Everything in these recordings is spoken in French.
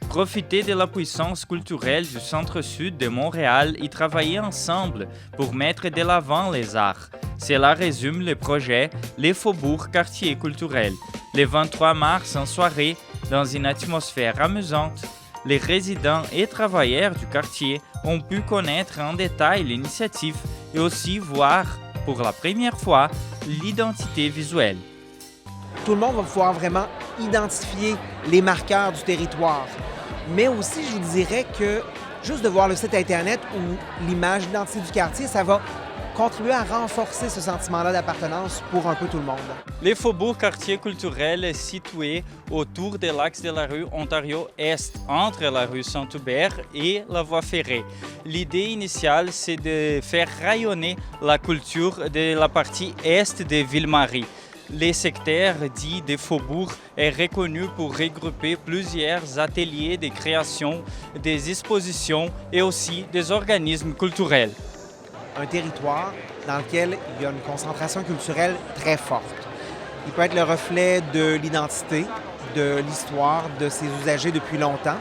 profiter de la puissance culturelle du centre-sud de Montréal et travailler ensemble pour mettre de l'avant les arts. Cela résume le projet Les Faubourgs Quartiers Culturels. Le 23 mars en soirée, dans une atmosphère amusante, les résidents et travailleurs du quartier ont pu connaître en détail l'initiative et aussi voir, pour la première fois, l'identité visuelle. Tout le monde va pouvoir vraiment identifier les marqueurs du territoire. Mais aussi, je vous dirais que juste de voir le site Internet ou l'image d'identité du quartier, ça va contribuer à renforcer ce sentiment-là d'appartenance pour un peu tout le monde. Les Faubourgs Quartiers Culturels est situé autour de l'axe de la rue Ontario-Est, entre la rue Saint-Hubert et la voie ferrée. L'idée initiale, c'est de faire rayonner la culture de la partie est de Ville-Marie. Le secteur dit des faubourgs est reconnu pour regrouper plusieurs ateliers de création, des expositions et aussi des organismes culturels. Un territoire dans lequel il y a une concentration culturelle très forte. Il peut être le reflet de l'identité, de l'histoire, de ses usagers depuis longtemps,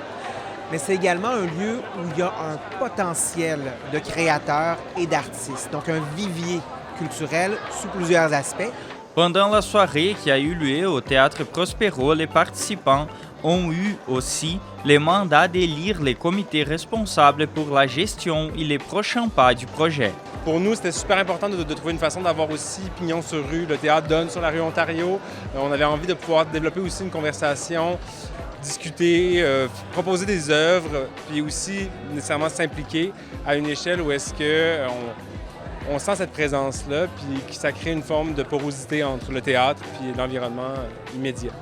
mais c'est également un lieu où il y a un potentiel de créateurs et d'artistes, donc un vivier culturel sous plusieurs aspects. Pendant la soirée qui a eu lieu au Théâtre Prospero, les participants ont eu aussi le mandat d'élire les comités responsables pour la gestion et les prochains pas du projet. Pour nous, c'était super important de trouver une façon d'avoir aussi pignon sur rue. Le théâtre donne sur la rue Ontario. On avait envie de pouvoir développer aussi une conversation, discuter, proposer des œuvres, puis aussi nécessairement s'impliquer à une échelle où est-ce que on sent cette présence-là, puis que ça crée une forme de porosité entre le théâtre et l'environnement immédiat.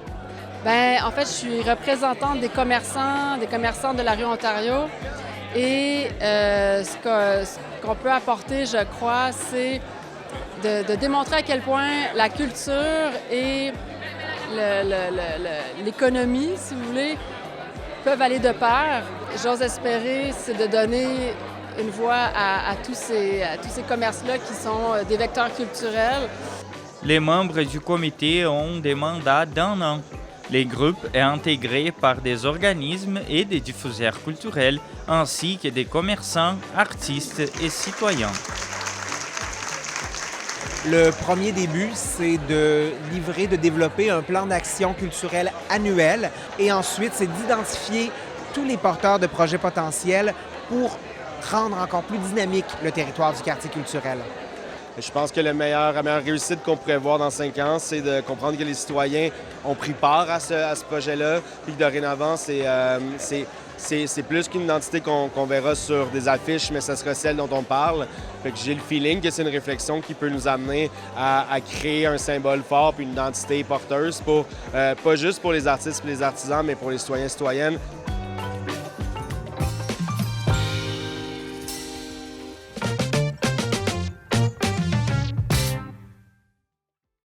En fait, je suis représentante des commerçants de la rue Ontario. Et ce qu'on peut apporter, je crois, c'est de démontrer à quel point la culture et l'économie, si vous voulez, peuvent aller de pair. J'ose espérer, c'est de donner une voix à tous ces commerces-là qui sont des vecteurs culturels. Les membres du comité ont des mandats d'1 an. Le groupe est intégré par des organismes et des diffuseurs culturels, ainsi que des commerçants, artistes et citoyens. Le premier début, c'est de développer un plan d'action culturel annuel et ensuite, c'est d'identifier tous les porteurs de projets potentiels pour rendre encore plus dynamique le territoire du quartier culturel. Je pense que la meilleure réussite qu'on pourrait voir dans 5 ans, c'est de comprendre que les citoyens ont pris part à ce projet-là, puis que dorénavant, c'est plus qu'une identité qu'on verra sur des affiches, mais ce sera celle dont on parle. Fait que j'ai le feeling que c'est une réflexion qui peut nous amener à créer un symbole fort puis une identité porteuse, pas juste pour les artistes et les artisans, mais pour les citoyens et citoyennes,